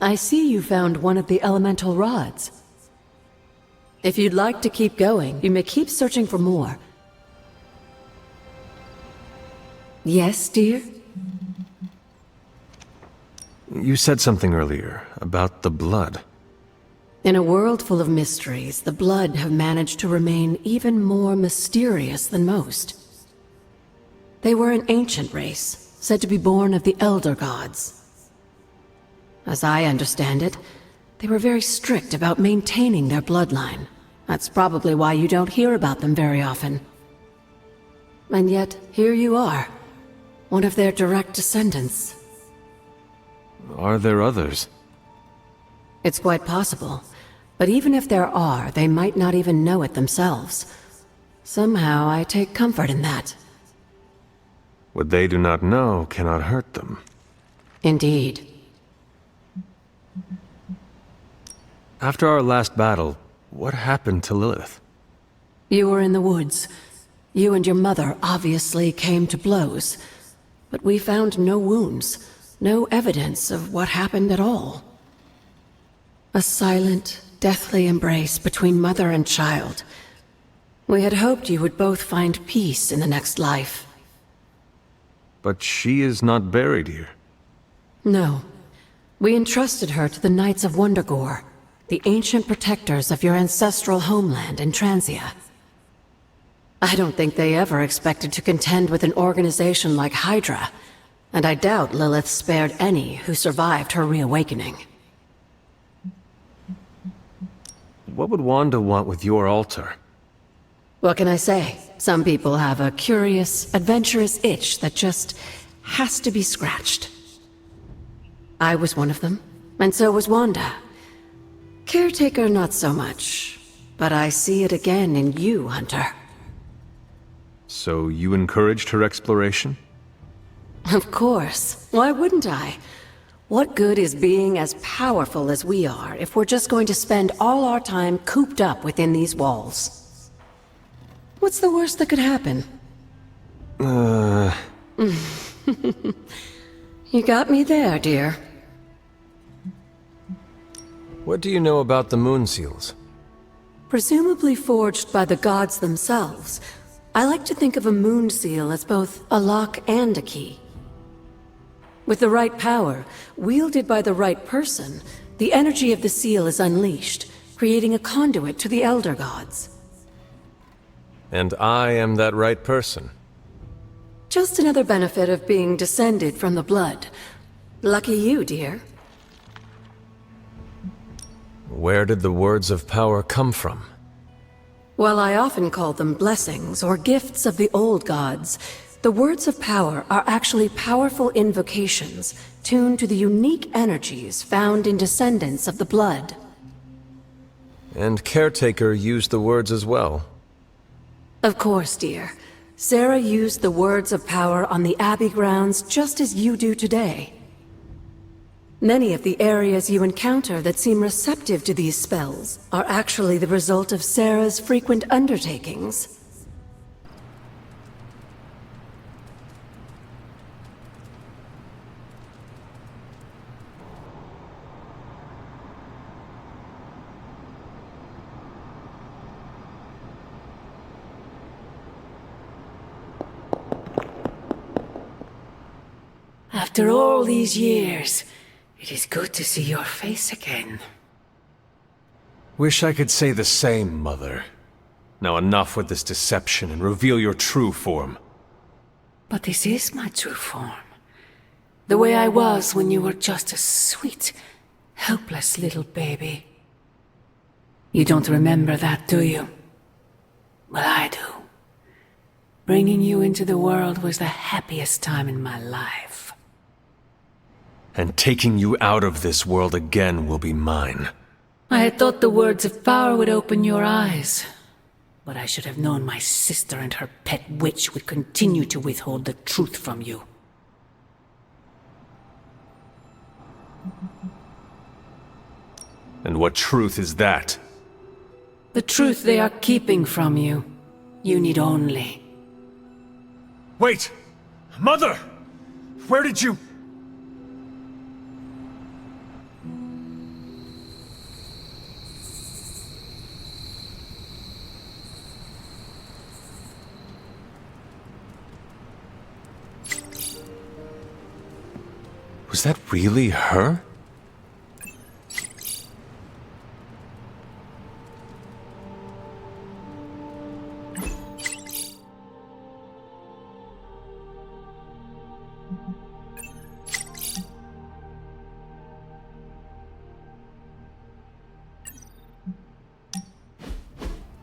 I see you found one of the elemental rods. If you'd like to keep going, you may keep searching for more. Yes, dear? You said something earlier about the blood. In a world full of mysteries, the blood have managed to remain even more mysterious than most. They were an ancient race, said to be born of the Elder Gods. As I understand it, they were very strict about maintaining their bloodline. That's probably why you don't hear about them very often. And yet, here you are, one of their direct descendants. Are there others? It's quite possible, but even if there are, they might not even know it themselves. Somehow, I take comfort in that. What they do not know cannot hurt them. Indeed. After our last battle, what happened to Lilith? You were in the woods. You and your mother obviously came to blows, but we found no wounds, no evidence of what happened at all. A silent, deathly embrace between mother and child. We had hoped you would both find peace in the next life. But she is not buried here. No. We entrusted her to the Knights of Wondergore, the ancient protectors of your ancestral homeland in Transia. I don't think they ever expected to contend with an organization like Hydra, and I doubt Lilith spared any who survived her reawakening. What would Wanda want with your altar? What can I say? Some people have a curious, adventurous itch that just has to be scratched. I was one of them, and so was Wanda. Caretaker, not so much, but I see it again in you, Hunter. So you encouraged her exploration? Of course. Why wouldn't I? What good is being as powerful as we are if we're just going to spend all our time cooped up within these walls? What's the worst that could happen? You got me there, dear. What do you know about the moon seals? Presumably forged by the gods themselves, I like to think of a moon seal as both a lock and a key. With the right power, wielded by the right person, the energy of the seal is unleashed, creating a conduit to the Elder Gods. And I am that right person. Just another benefit of being descended from the blood. Lucky you, dear. Where did the words of power come from? While I often call them blessings or gifts of the old gods, the words of power are actually powerful invocations tuned to the unique energies found in descendants of the blood. And Caretaker used the words as well. Of course, dear. Sarah used the words of power on the Abbey grounds just as you do today. Many of the areas you encounter that seem receptive to these spells are actually the result of Sarah's frequent undertakings. After all these years, it is good to see your face again. Wish I could say the same, Mother. Now enough with this deception and reveal your true form. But this is my true form. The way I was when you were just a sweet, helpless little baby. You don't remember that, do you? Well, I do. Bringing you into the world was the happiest time in my life. And taking you out of this world again will be mine. I had thought the words of power would open your eyes. But I should have known my sister and her pet witch would continue to withhold the truth from you. And what truth is that? The truth they are keeping from you. You need only. Wait! Mother! Where did you... Was that really her?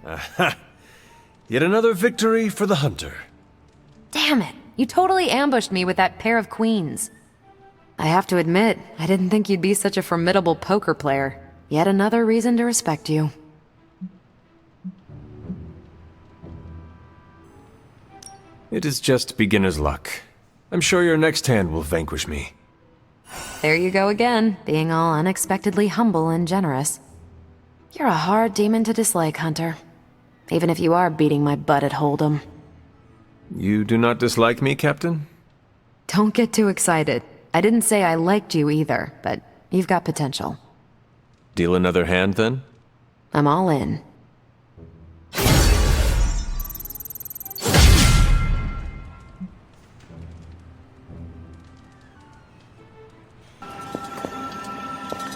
Aha! Yet another victory for the hunter. Damn it! You totally ambushed me with that pair of queens. I have to admit, I didn't think you'd be such a formidable poker player. Yet another reason to respect you. It is just beginner's luck. I'm sure your next hand will vanquish me. There you go again, being all unexpectedly humble and generous. You're a hard demon to dislike, Hunter. Even if you are beating my butt at Hold'em. You do not dislike me, Captain? Don't get too excited. I didn't say I liked you either, but you've got potential. Deal another hand, then? I'm all in.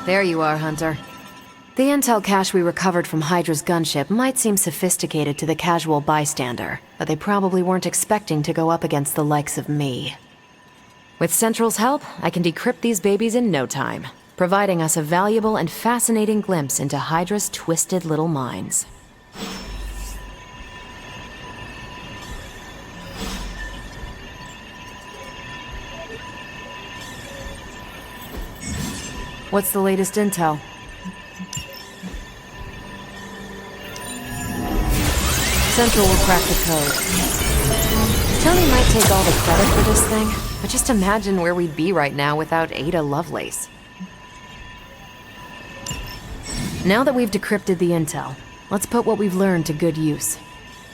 There you are, Hunter. The intel cache we recovered from Hydra's gunship might seem sophisticated to the casual bystander, but they probably weren't expecting to go up against the likes of me. With Central's help, I can decrypt these babies in no time, providing us a valuable and fascinating glimpse into Hydra's twisted little minds. What's the latest intel? Central will crack the code. Tony might take all the credit for this thing, but just imagine where we'd be right now without Ada Lovelace. Now that we've decrypted the intel, let's put what we've learned to good use.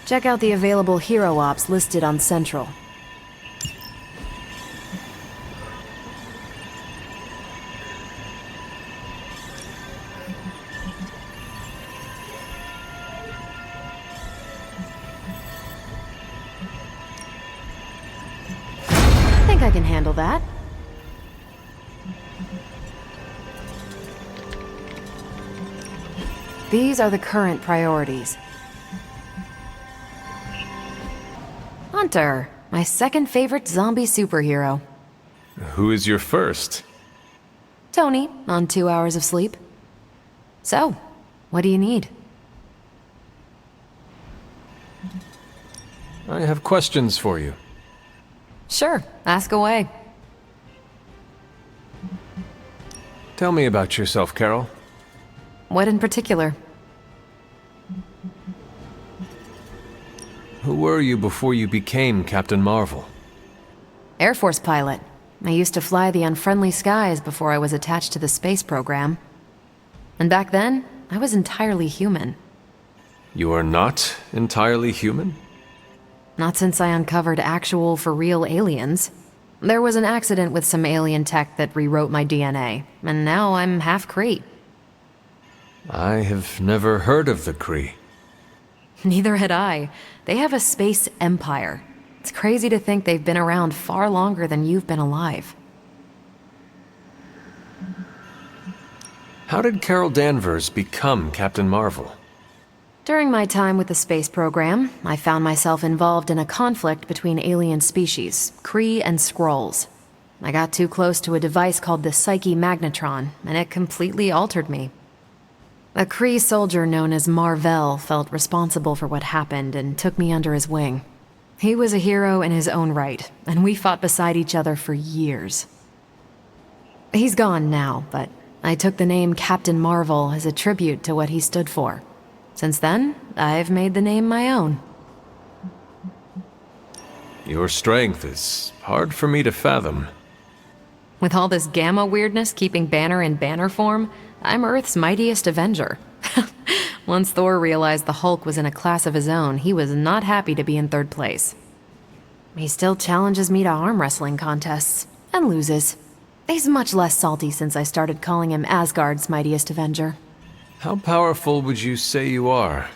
Check out the available hero ops listed on Central. I can handle that. These are the current priorities. Hunter, my second favorite zombie superhero. Who is your first? Tony, on 2 hours of sleep. So, what do you need? I have questions for you. Sure, ask away. Tell me about yourself, Carol. What in particular? Who were you before you became Captain Marvel? Air Force pilot. I used to fly the unfriendly skies before I was attached to the space program. And back then, I was entirely human. You are not entirely human? Not since I uncovered actual, for real aliens. There was an accident with some alien tech that rewrote my DNA, and now I'm half Kree. I have never heard of the Kree. Neither had I. They have a space empire. It's crazy to think they've been around far longer than you've been alive. How did Carol Danvers become Captain Marvel? During my time with the space program, I found myself involved in a conflict between alien species, Kree and Skrulls. I got too close to a device called the Psyche Magnetron, and it completely altered me. A Kree soldier known as Mar-Vell felt responsible for what happened and took me under his wing. He was a hero in his own right, and we fought beside each other for years. He's gone now, but I took the name Captain Marvel as a tribute to what he stood for. Since then, I've made the name my own. Your strength is hard for me to fathom. With all this gamma weirdness keeping Banner in banner form, I'm Earth's mightiest Avenger. Once Thor realized the Hulk was in a class of his own, he was not happy to be in third place. He still challenges me to arm wrestling contests, and loses. He's much less salty since I started calling him Asgard's mightiest Avenger. How powerful would you say you are?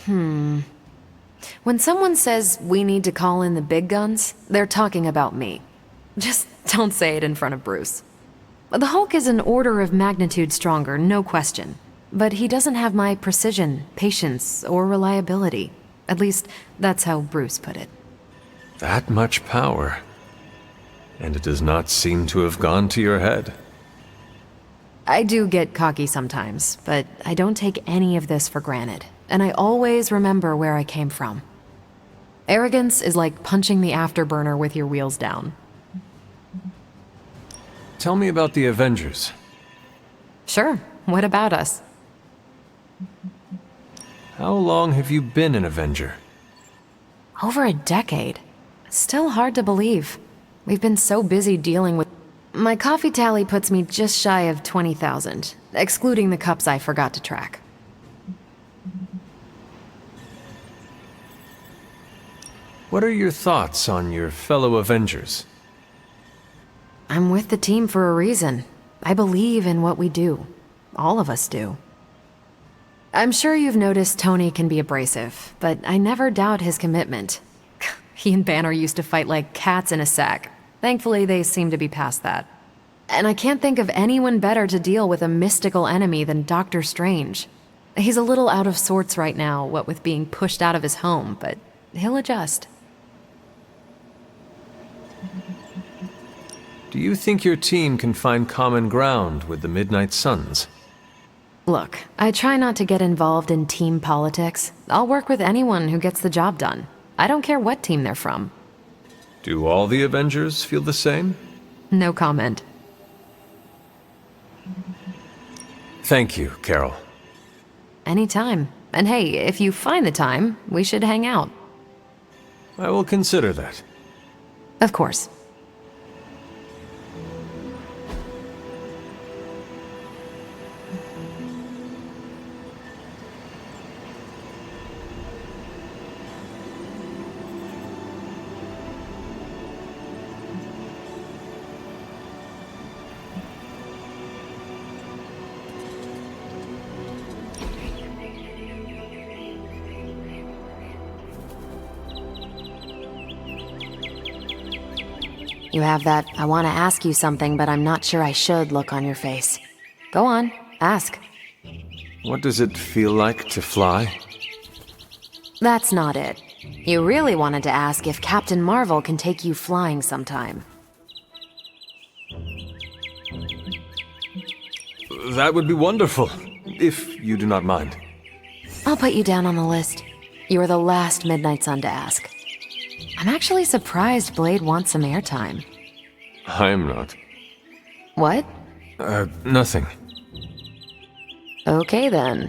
When someone says we need to call in the big guns, they're talking about me. Just don't say it in front of Bruce. The Hulk is an order of magnitude stronger, no question. But he doesn't have my precision, patience, or reliability. At least, that's how Bruce put it. That much power. And it does not seem to have gone to your head. I do get cocky sometimes, but I don't take any of this for granted. And I always remember where I came from. Arrogance is like punching the afterburner with your wheels down. Tell me about the Avengers. Sure, what about us? How long have you been an Avenger? Over a decade. Still hard to believe. We've been so busy dealing with... My coffee tally puts me just shy of 20,000, excluding the cups I forgot to track. What are your thoughts on your fellow Avengers? I'm with the team for a reason. I believe in what we do. All of us do. I'm sure you've noticed Tony can be abrasive, but I never doubt his commitment. He and Banner used to fight like cats in a sack. Thankfully, they seem to be past that. And I can't think of anyone better to deal with a mystical enemy than Doctor Strange. He's a little out of sorts right now, what with being pushed out of his home, but he'll adjust. Do you think your team can find common ground with the Midnight Suns? Look, I try not to get involved in team politics. I'll work with anyone who gets the job done. I don't care what team they're from. Do all the Avengers feel the same? No comment. Thank you, Carol. Anytime. And hey, if you find the time, we should hang out. I will consider that. Of course. You have that, I want to ask you something, but I'm not sure I should look on your face. Go on, ask. What does it feel like to fly? That's not it. You really wanted to ask if Captain Marvel can take you flying sometime. That would be wonderful, if you do not mind. I'll put you down on the list. You are the last Midnight Sun to ask. I'm actually surprised Blade wants some airtime. I'm not. What? Nothing. Okay then.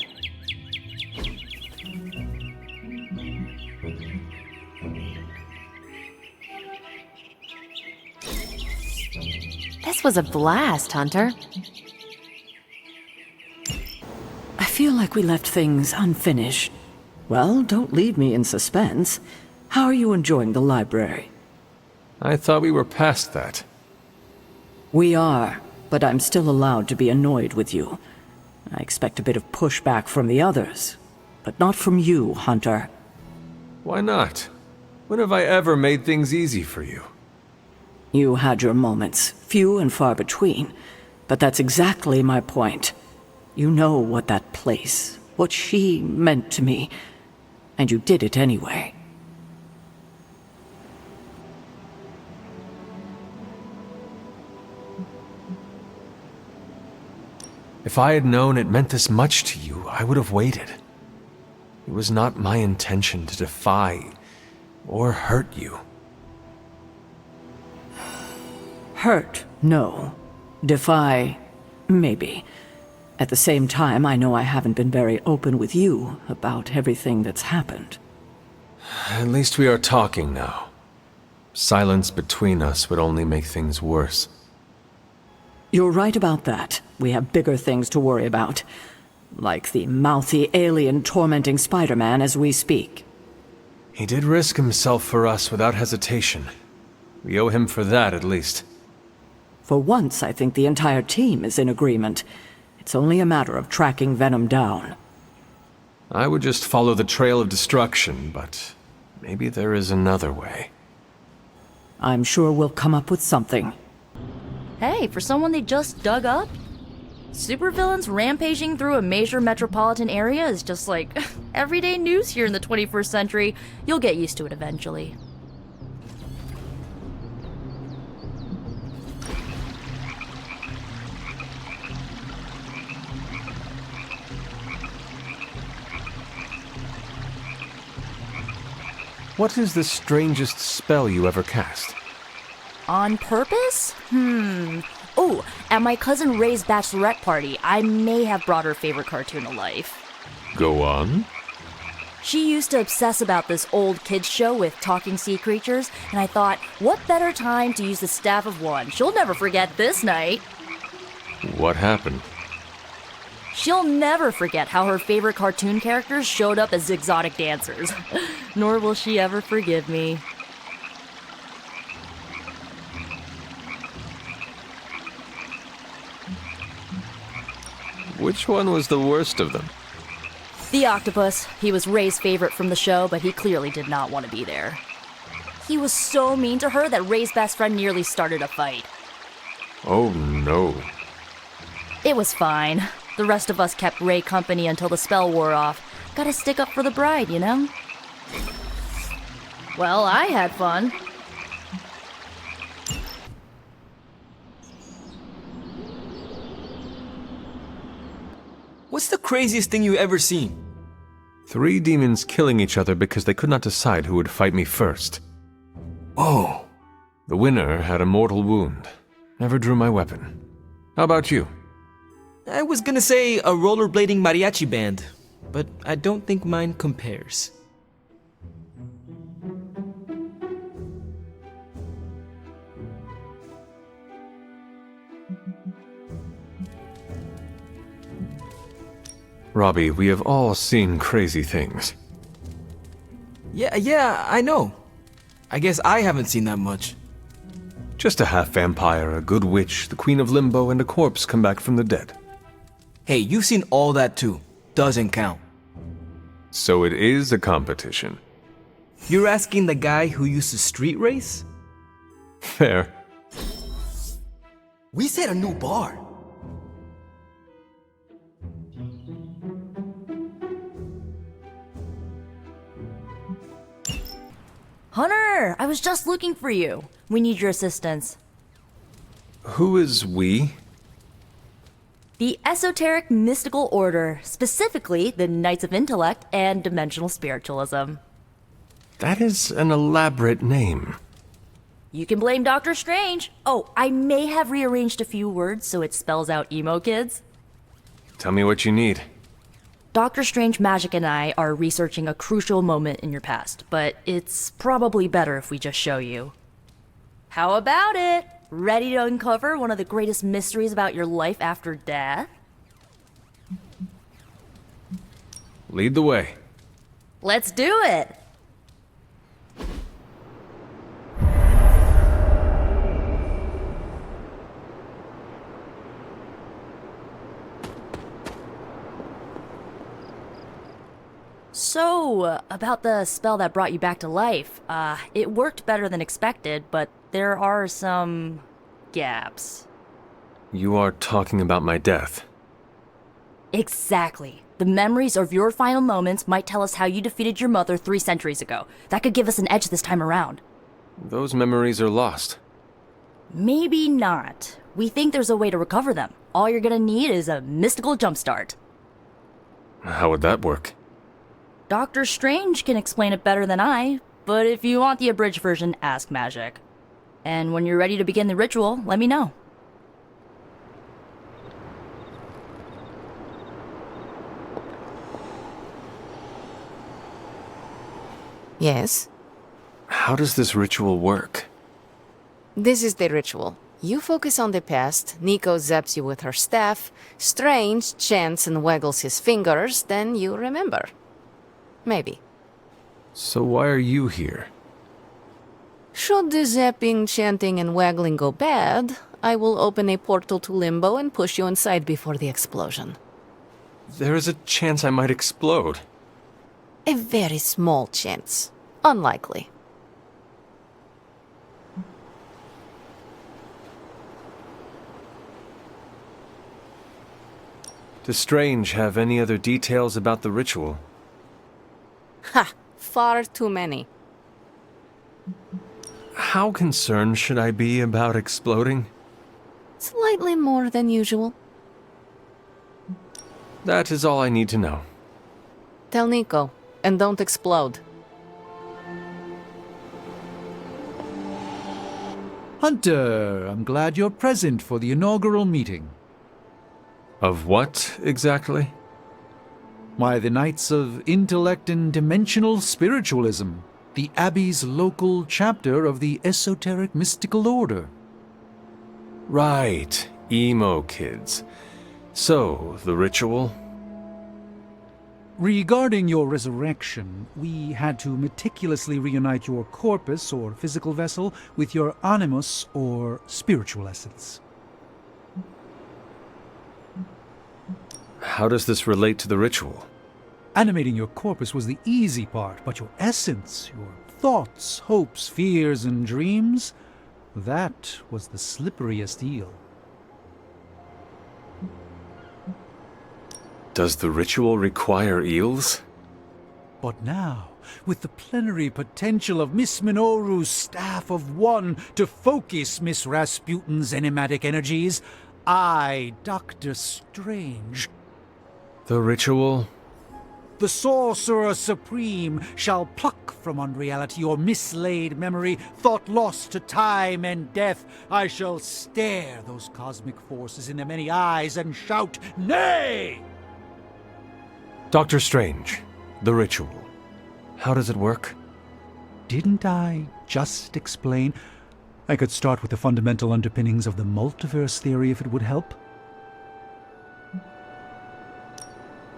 This was a blast, Hunter. I feel like we left things unfinished. Well, don't leave me in suspense. How are you enjoying the library? I thought we were past that. We are, but I'm still allowed to be annoyed with you. I expect a bit of pushback from the others, but not from you, Hunter. Why not? When have I ever made things easy for you? You had your moments, few and far between, but that's exactly my point. You know what that place, what she meant to me, and you did it anyway. If I had known it meant this much to you, I would have waited. It was not my intention to defy or hurt you. Hurt, no. Defy, maybe. At the same time, I know I haven't been very open with you about everything that's happened. At least we are talking now. Silence between us would only make things worse. You're right about that. We have bigger things to worry about. Like the mouthy alien tormenting Spider-Man as we speak. He did risk himself for us without hesitation. We owe him for that, at least. For once, I think the entire team is in agreement. It's only a matter of tracking Venom down. I would just follow the trail of destruction, but maybe there is another way. I'm sure we'll come up with something. Hey, for someone they just dug up? Supervillains rampaging through a major metropolitan area is just like everyday news here in the 21st century. You'll get used to it eventually. What is the strangest spell you ever cast? On purpose? Oh, at my cousin Ray's bachelorette party, I may have brought her favorite cartoon to life. Go on. She used to obsess about this old kids show with talking sea creatures, and I thought, what better time to use the Staff of One? She'll never forget this night. What happened? She'll never forget how her favorite cartoon characters showed up as exotic dancers. Nor will she ever forgive me. Which one was the worst of them? The octopus. He was Ray's favorite from the show, but he clearly did not want to be there. He was so mean to her that Ray's best friend nearly started a fight. Oh no. It was fine. The rest of us kept Ray company until the spell wore off. Gotta stick up for the bride, you know? Well, I had fun. What's the craziest thing you ever seen? 3 demons killing each other because they could not decide who would fight me first. Oh, The winner had a mortal wound. Never drew my weapon. How about you? I was gonna say a rollerblading mariachi band, but I don't think mine compares. Robbie, we have all seen crazy things. Yeah, I know. I guess I haven't seen that much. Just a half vampire, a good witch, the queen of limbo, and a corpse come back from the dead. Hey, you've seen all that too. Doesn't count. So it is a competition. You're asking the guy who used to street race? Fair. We set a new bar. Hunter, I was just looking for you. We need your assistance. Who is we? The Esoteric Mystical Order, specifically the Knights of Intellect and Dimensional Spiritualism. That is an elaborate name. You can blame Doctor Strange. Oh, I may have rearranged a few words so it spells out emo kids. Tell me what you need. Doctor Strange Magic and I are researching a crucial moment in your past, but it's probably better if we just show you. How about it? Ready to uncover one of the greatest mysteries about your life after death? Lead the way. Let's do it! So, about the spell that brought you back to life, it worked better than expected, but there are some gaps. You are talking about my death. Exactly. The memories of your final moments might tell us how you defeated your mother 3 centuries ago. That could give us an edge this time around. Those memories are lost. Maybe not. We think there's a way to recover them. All you're gonna need is a mystical jumpstart. How would that work? Doctor Strange can explain it better than I, but if you want the abridged version, ask Magic. And when you're ready to begin the ritual, let me know. Yes? How does this ritual work? This is the ritual. You focus on the past, Nico zaps you with her staff, Strange chants and waggles his fingers, then you remember. Maybe. So why are you here? Should the zapping, chanting, and waggling go bad, I will open a portal to Limbo and push you inside before the explosion. There is a chance I might explode. A very small chance. Unlikely. Does Strange have any other details about the ritual? Ha! Far too many. How concerned should I be about exploding? Slightly more than usual. That is all I need to know. Tell Nico, and don't explode. Hunter, I'm glad you're present for the inaugural meeting. Of what, exactly? Why, the Knights of Intellect and Dimensional Spiritualism, the Abbey's local chapter of the Esoteric Mystical Order. Right, emo kids. So, the ritual? Regarding your resurrection, we had to meticulously reunite your corpus, or physical vessel, with your animus, or spiritual essence. How does this relate to the ritual? Animating your corpus was the easy part, but your essence, your thoughts, hopes, fears, and dreams, that was the slipperiest eel. Does the ritual require eels? But now, with the plenary potential of Miss Minoru's Staff of One to focus Miss Rasputin's enigmatic energies, I, Dr. Strange, The ritual? the Sorcerer Supreme, shall pluck from unreality your mislaid memory, thought lost to time and death. I shall stare those cosmic forces in their many eyes and shout, "Nay!" Doctor Strange, the ritual. How does it work? Didn't I just explain? I could start with the fundamental underpinnings of the multiverse theory if it would help.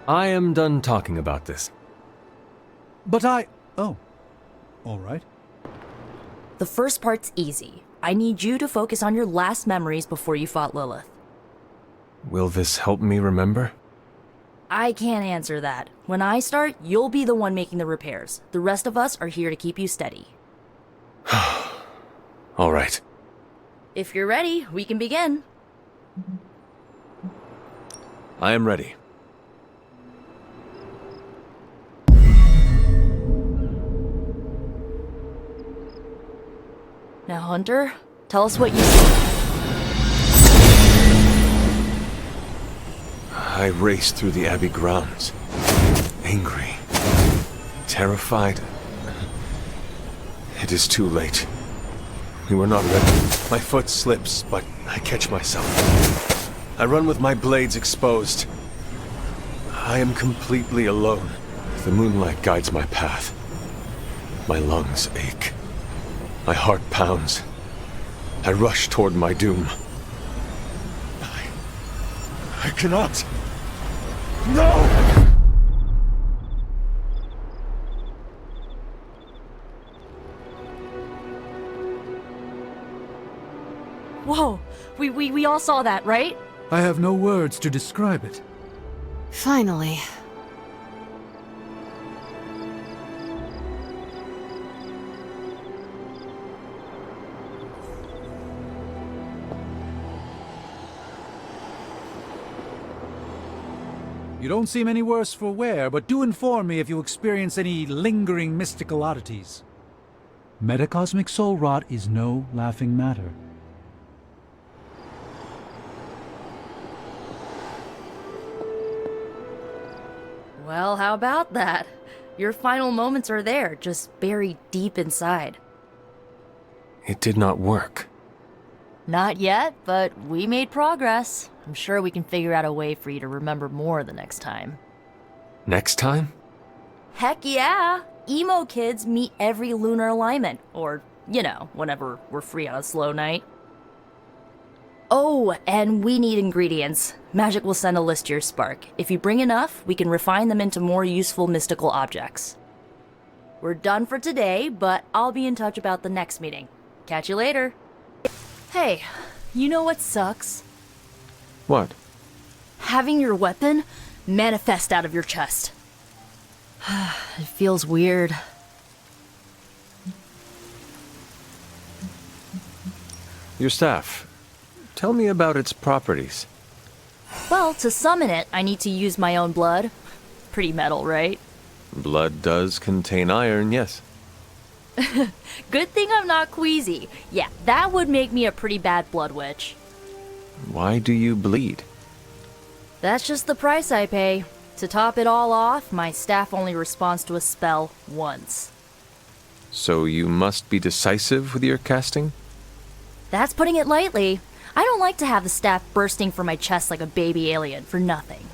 I am done talking about this. Oh, all right. The first part's easy. I need you to focus on your last memories before you fought Lilith. Will this help me remember? I can't answer that. When I start, you'll be the one making the repairs. The rest of us are here to keep you steady. All right. If you're ready, we can begin. I am ready. Now, Hunter, tell us what you see. I raced through the Abbey grounds. Angry. Terrified. It is too late. We were not ready. My foot slips, but I catch myself. I run with my blades exposed. I am completely alone. The moonlight guides my path. My lungs ache. My heart pounds. I rush toward my doom. I cannot. No! Whoa! We all saw that, right? I have no words to describe it. Finally. You don't seem any worse for wear, but do inform me if you experience any lingering mystical oddities. Metacosmic soul rot is no laughing matter. Well, how about that? Your final moments are there, just buried deep inside. It did not work. Not yet, but we made progress. I'm sure we can figure out a way for you to remember more the next time. Next time? Heck yeah! Emo kids meet every lunar alignment, or, you know, whenever we're free on a slow night. Oh, and we need ingredients. Magic will send a list to your spark. If you bring enough, we can refine them into more useful mystical objects. We're done for today, but I'll be in touch about the next meeting. Catch you later. Hey, you know what sucks? What? Having your weapon manifest out of your chest. It feels weird. Your staff. Tell me about its properties. Well, to summon it, I need to use my own blood. Pretty metal, right? Blood does contain iron, yes. Good thing I'm not queasy. Yeah, that would make me a pretty bad blood witch. Why do you bleed? That's just the price I pay. To top it all off, my staff only responds to a spell once. So you must be decisive with your casting? That's putting it lightly. I don't like to have the staff bursting from my chest like a baby alien for nothing.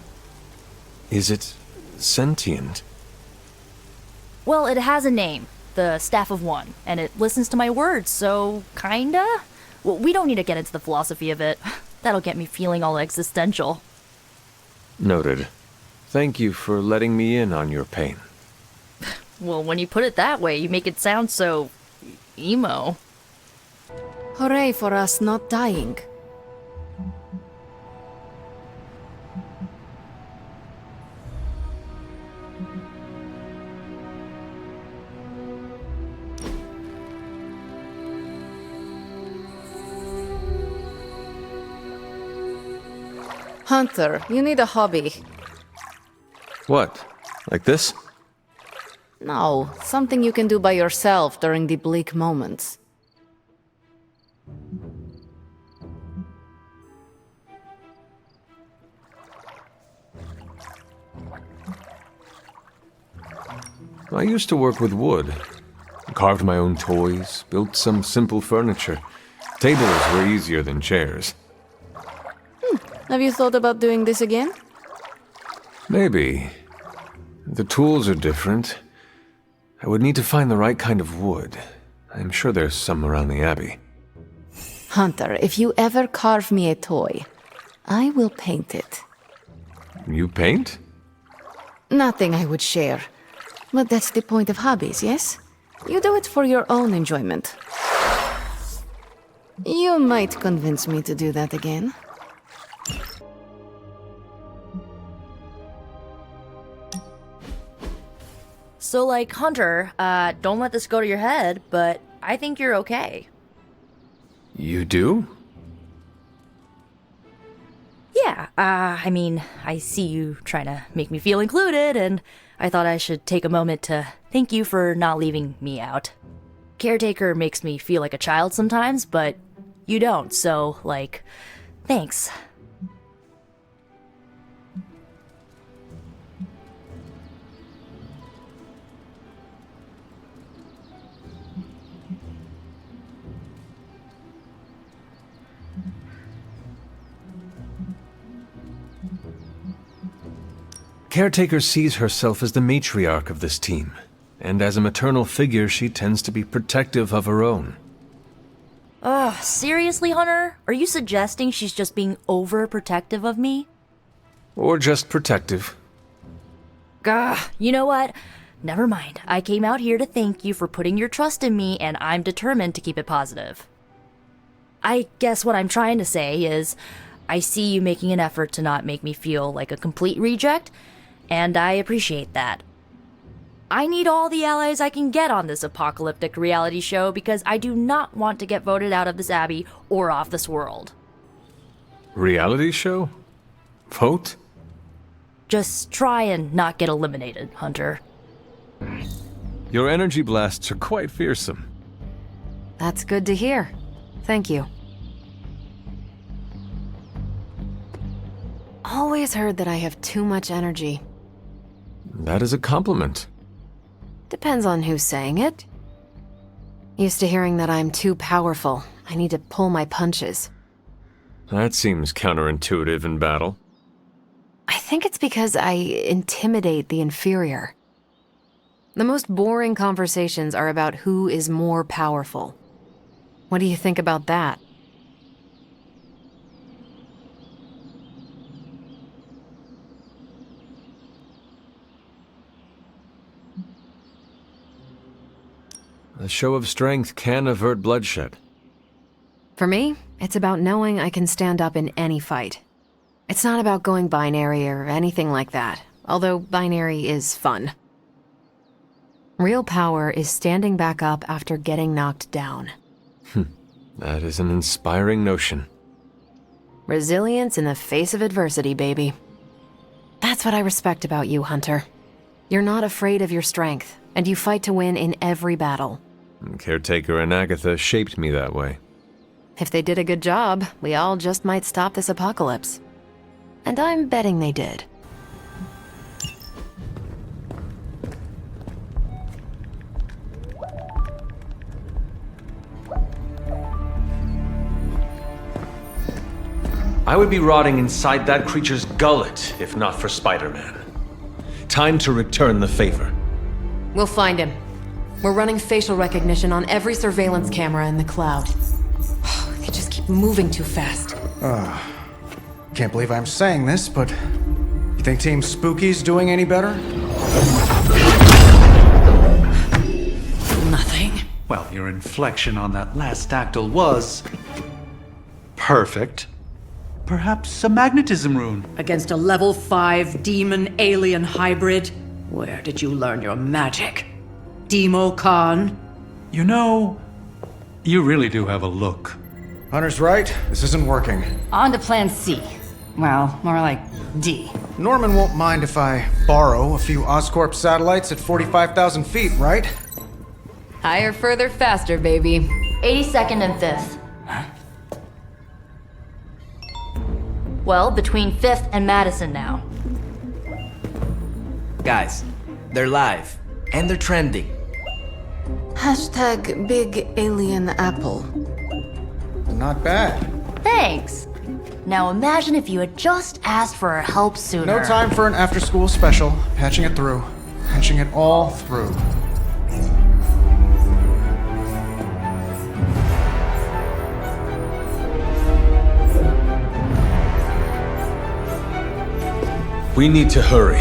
Is it sentient? Well, it has a name, the Staff of One, and it listens to my words, so kinda? Well, we don't need to get into the philosophy of it. That'll get me feeling all existential. Noted. Thank you for letting me in on your pain. Well, when you put it that way, you make it sound so... emo. Hooray for us not dying. Hunter, you need a hobby. What? Like this? No, something you can do by yourself during the bleak moments. I used to work with wood. Carved my own toys, built some simple furniture. Tables were easier than chairs. Have you thought about doing this again? Maybe. The tools are different. I would need to find the right kind of wood. I'm sure there's some around the Abbey. Hunter, if you ever carve me a toy, I will paint it. You paint? Nothing I would share. But that's the point of hobbies, yes? You do it for your own enjoyment. You might convince me to do that again. So, like, Hunter, don't let this go to your head, but I think you're okay. You do? Yeah, I mean, I see you trying to make me feel included, and I thought I should take a moment to thank you for not leaving me out. Caretaker makes me feel like a child sometimes, but you don't, so, like, thanks. Caretaker sees herself as the matriarch of this team, and as a maternal figure, she tends to be protective of her own. Ugh, seriously, Hunter? Are you suggesting she's just being overprotective of me? Or just protective. Gah, you know what? Never mind. I came out here to thank you for putting your trust in me, and I'm determined to keep it positive. I guess what I'm trying to say is, I see you making an effort to not make me feel like a complete reject, and I appreciate that. I need all the allies I can get on this apocalyptic reality show because I do not want to get voted out of this abbey or off this world. Reality show? Vote? Just try and not get eliminated, Hunter. Your energy blasts are quite fearsome. That's good to hear. Thank you. Always heard that I have too much energy. That is a compliment. Depends on who's saying it. Used to hearing that I'm too powerful. I need to pull my punches. That seems counterintuitive in battle. I think it's because I intimidate the inferior. The most boring conversations are about who is more powerful. What do you think about that? A show of strength can avert bloodshed. For me, it's about knowing I can stand up in any fight. It's not about going binary or anything like that, although binary is fun. Real power is standing back up after getting knocked down. That is an inspiring notion. Resilience in the face of adversity, baby. That's what I respect about you, Hunter. You're not afraid of your strength, and you fight to win in every battle. Caretaker and Agatha shaped me that way. If they did a good job, we all just might stop this apocalypse. And I'm betting they did. I would be rotting inside that creature's gullet if not for Spider-Man. Time to return the favor. We'll find him. We're running facial recognition on every surveillance camera in the cloud. They just keep moving too fast. Can't believe I'm saying this, but you think Team Spooky's doing any better? Nothing. Well, your inflection on that last dactyl was perfect. Perhaps a magnetism rune. Against a level 5 demon alien hybrid? Where did you learn your magic? Demo Khan? You know, you really do have a look. Hunter's right. This isn't working. On to plan C. Well, more like D. Norman won't mind if I borrow a few Oscorp satellites at 45,000 feet, right? Higher, further, faster, baby. 82nd and 5th. Well, between 5th and Madison now. Guys, they're live. And they're trending. Hashtag Big Alien Apple. Not bad. Thanks. Now imagine if you had just asked for our help sooner. No time for an after-school special. Patching it through. Patching it all through. We need to hurry.